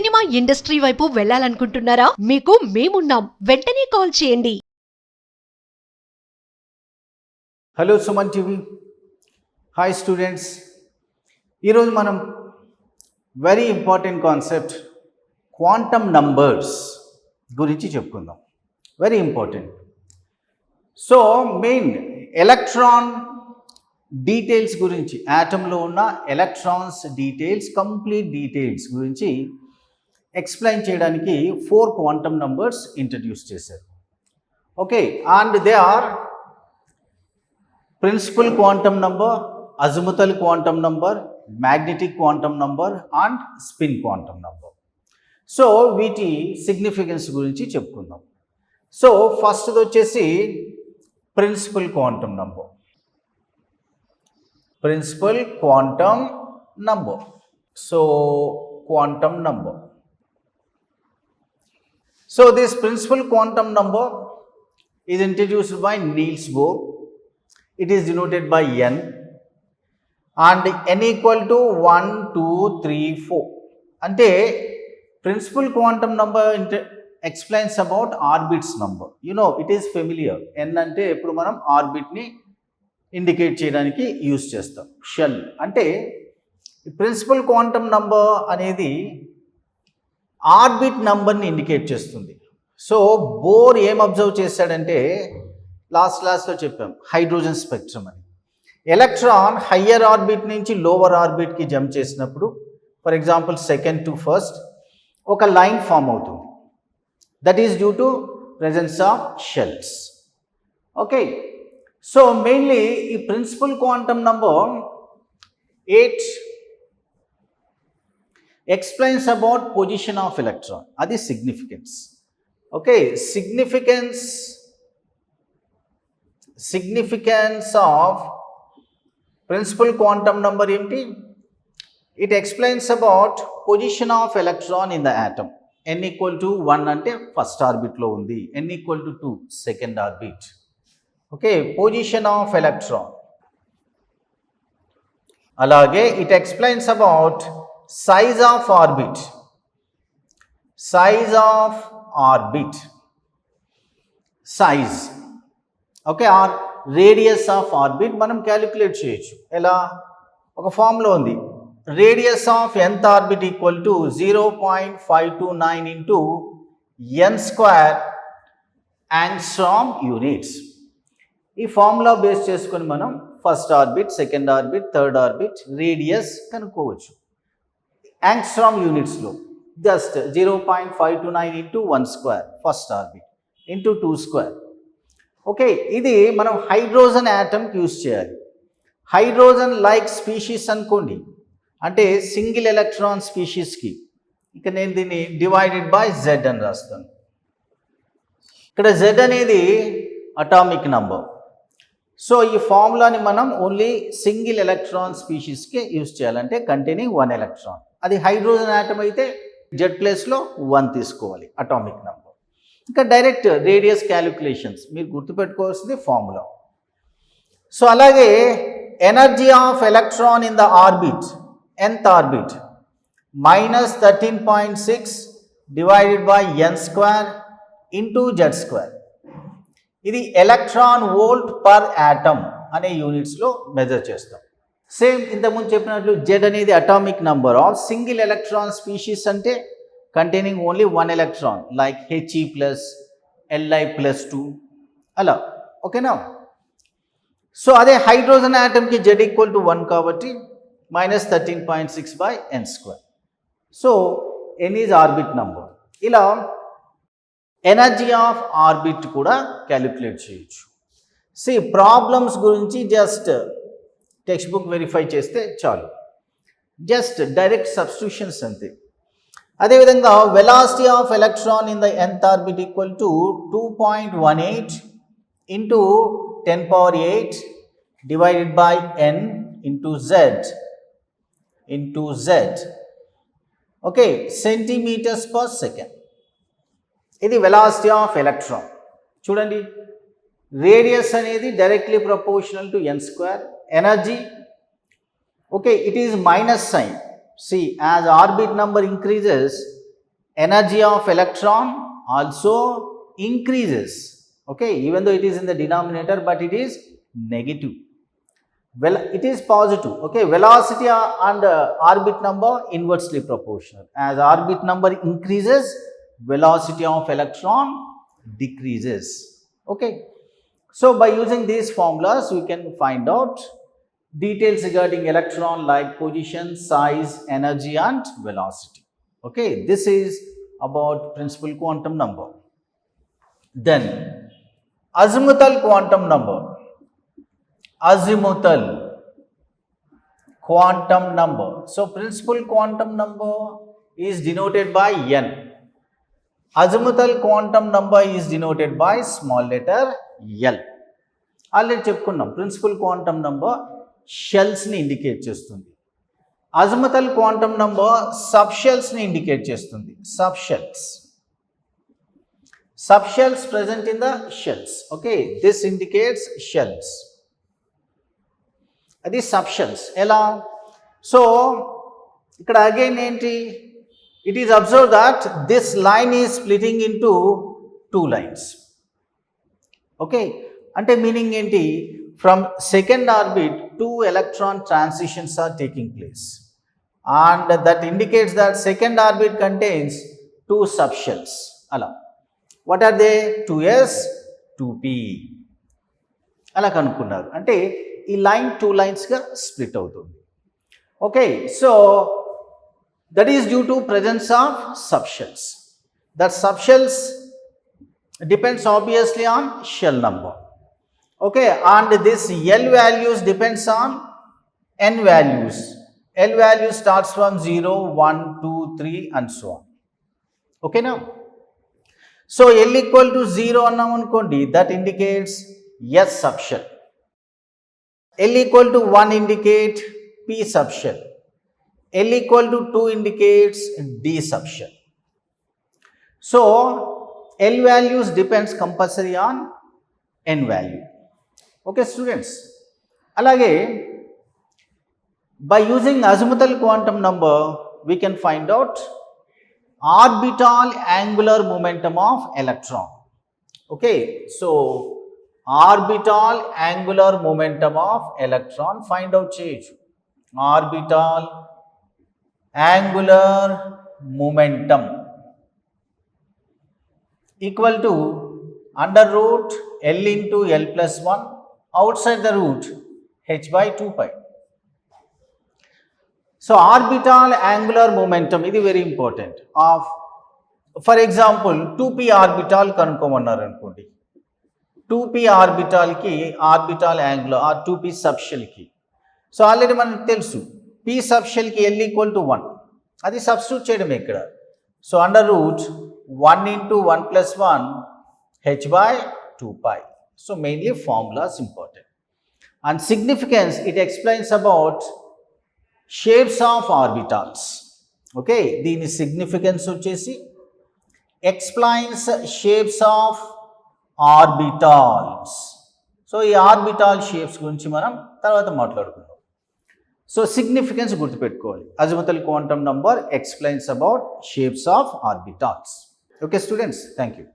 Cinema industry వైపు వెళ్ళాలనుకుంటున్నారా? మీకు మేమున్నాం. వెంటనే కాల్ చేయండి. Hello Suman TV. Hi students. ఈరోజు మనం very important concept quantum numbers గురించి చెప్పుకుందాం. Very important. So main electron details గురించి, యాటంలో ఉన్న ఎలక్ట్రాన్స్ డీటెయిల్స్, కంప్లీట్ డీటెయిల్స్ గురించి ఎక్స్ప్లెయిన్ చేయడానికి 4 క్వాంటమ్ నంబర్స్ ఇంట్రడ్యూస్ చేశారు. Okay, and they are principal quantum number, azimuthal quantum number, magnetic quantum number and spin quantum number. So వీటి సిగ్నిఫికెన్స్ గురించి చెప్పుకుందాం. సో ఫస్ట్ది వచ్చేసి principal quantum number. Principal quantum number. So quantum number. So this principal quantum number is introduced by Niels Bohr. It is denoted by n and n equal to 1, 2, 3, 4. Ante principal quantum number explains about orbits number. You know, it is familiar. n ante eppudu manam orbit ni indicate చేయడానికి use చేస్తాం. Shell అంటే principal quantum number అనేది orbit నంబర్ని indicate చేస్తుంది. So Bohr ఏం observe చేశాడంటే, last క్లాస్లో చెప్పాం, హైడ్రోజన్ స్పెక్ట్రమ్ అని. ఎలక్ట్రాన్ హయ్యర్ ఆర్బిట్ నుంచి లోవర్ ఆర్బిట్కి జంప్ చేసినప్పుడు, for example second to first, ఒక లైన్ ఫామ్ అవుతుంది. That is due to presence of shells. Okay, so mainly ఈ principal quantum number 8 explains about position of electron. అది significance. Okay, significance of principal quantum number ఏంటి? It explains about position of electron in the atom. n equal to 1 అంటే first ఆర్బిట్లో ఉంది, n equal to 2 second orbit. Okay, position of electron. అలాగే it explains about size of orbit. Size okay, or radius of orbit మనం calculate చేయొచ్చు. ఎలా? ఒక ఫామ్లో ఉంది. Radius of nth orbit equal to 0.529 into n square angstrom units. ఈ formula base చేసుకొని మనం first orbit, second orbit, third orbit radius కనుక్కోవచ్చు. యాంగ్స్ట్రామ్ యూనిట్స్లో just 0.529 into 1 square first orbit into 2 square. Okay, ఇది మనం హైడ్రోజన్ యాటమ్కి యూజ్ చేయాలి. Hydrogen like species అనుకోండి, అంటే సింగిల్ ఎలక్ట్రాన్ స్పీషీస్కి ఇక నేను దీన్ని డివైడెడ్ బై Z అని రాస్తాను. ఇక్కడ Z అనేది అటామిక్ నంబర్. సో ఈ ఫార్ములాని మనం ఓన్లీ సింగిల్ ఎలక్ట్రాన్ స్పీషీస్కి యూజ్ చేయాలంటే కంటైనింగ్ 1 ఎలక్ట్రాన్. అది హైడ్రోజన్ యాటమ్ అయితే Z ప్లేస్లో 1 తీసుకోవాలి అటామిక్ నంబర్. ఇంకా డైరెక్ట్ రేడియస్ క్యాలిక్యులేషన్స్ మీరు గుర్తుపెట్టుకోవాల్సింది ఫార్ములా. సో అలాగే energy of electron in the orbit, nth orbit, -13.6 divided by n square into Z square. ఇది ఎలక్ట్రాన్ వోల్ట్ పర్ యాటమ్ అనే యూనిట్స్లో మెజర్ చేస్తాం. సేమ్ ఇంతకుముందు చెప్పినట్లు Z అనేది atomic number of single electron species అంటే containing only 1 electron like He+, Li+2 అలా. ఓకేనా? So అదే హైడ్రోజన్ యాటమ్కి Z ఈక్వల్ టు 1 కాబట్టి -13.6 by n square. So n is orbit number. ఇలా ఎనర్జీ ఆఫ్ ఆర్బిట్ కూడా క్యాలిక్యులేట్ చేయొచ్చు. ప్రాబ్లమ్స్ గురించి జస్ట్ టెక్స్ట్ బుక్ వెరిఫై చేస్తే చాలు, జస్ట్ డైరెక్ట్ సబ్స్టిట్యూషన్స్ అంతే. అదేవిధంగా velocity of electron in the nth orbit equal to 2.18 into 10⁸ divided by n into Z. Okay, centimetres per second. ఇది velocity of electron. చూడండి, radius అనేది directly proportional to n square. Energy, okay, it is minus sign. See, as orbit number increases, energy of electron also increases. Okay, even though it is in the denominator, but it is negative. Well, it is positive. Okay, velocity and orbit number inversely proportional. As orbit number increases, velocity of electron decreases. Okay, so by using these formulas, we can find out details regarding electron like position, size, energy and velocity. Okay, this is about principal quantum number. Then azimuthal quantum number. Azimuthal quantum number. So principal quantum number is denoted by n. Azimuthal quantum number is denoted by small letter l. Already చెప్పుకున్నాం, principal quantum number షెల్స్ని indicate చేస్తుంది. అజిముథల్ quantum number sub షెల్స్ని indicate చేస్తుంది. Sub shells present in the shells. Okay, this indicates shells. అది sub shells. ఎలా? So ఇక్కడ again ఏంటి, it is observe that this line is splitting in to 2 lines. Okay, అంటే meaning ఏంటి, from second orbit 2 electron transitions are taking place, and that indicates that second orbit contains 2 subshells. అలా what are they? 2s 2p అలా కనుక్కున్నారు. అంటే ఈ line 2 lines-గా split అవుతుంది. Okay, so that is due to presence of subshells. That subshells depends obviously on shell number. Okay, and this L values depends on N values. L value starts from 0, 1, 2, 3 and so on. Okay now? So L equal to 0 annam anukondi, that indicates S subshell. L equal to 1 indicate P subshell. L equal to 2 indicates D subshell. So L values depends compulsory on N value. Okay students, alage by using azimuthal quantum number we can find out orbital angular momentum of electron. Okay, so orbital angular momentum of electron find out cheyochu. Orbital angular momentum equal to under root L into L plus 1, outside the root h by 2 pi. So orbital angular momentum ఇది very important of, for example 2p orbital కనుక్కోమన్నారు అనుకోండి, 2p orbital కి orbital angular ఆ 2p subshell కి, so already మనకు తెలుసు p subshell కి L equal to 1, అది substitute చేయడం ఇక్కడ. So under root 1 into 1 plus 1 h by 2 pi. So mainly formulas important. And significance, it explains about shapes of orbitals. Okay, దీని significance వచ్చేసి explains shapes of orbitals. So ఈ orbital shapes గురించి మనం తర్వాత మాట్లాడుకుందాం. సో సిగ్నిఫికెన్స్ గుర్తుపెట్టుకోవాలి. Azimuthal quantum number explains about shapes of orbitals. Okay students, thank you.